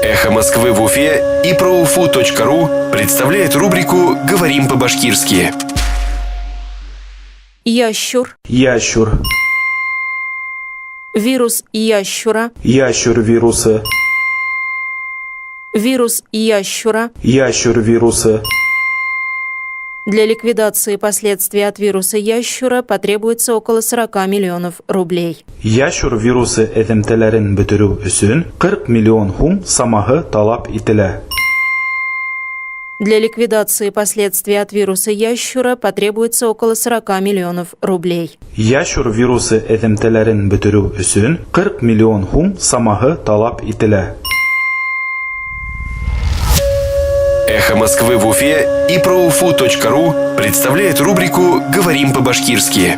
«Эхо Москвы» в Уфе и ProUFU.ru представляет рубрику «Говорим по-башкирски». Ящур. Ящур. Вирус ящура. Ящур вирусы. Вирус ящура. Ящур вирусы. Для ликвидации последствий от вируса ящура потребуется около 40 миллионов рублей. Ящур вирусы эҙемтәләрен бөтөрөү өсөн 40 миллион һум самаһы талап ителә. Для ликвидации последствий от вируса ящура потребуется около 40 миллионов рублей. Ящур вирусы эҙемтәләрен бөтөрөү өсөн 40 миллион һум самаһы талап ителә. «Эхо Москвы» в Уфе и ProUFU.ru представляет рубрику «Говорим по-башкирски».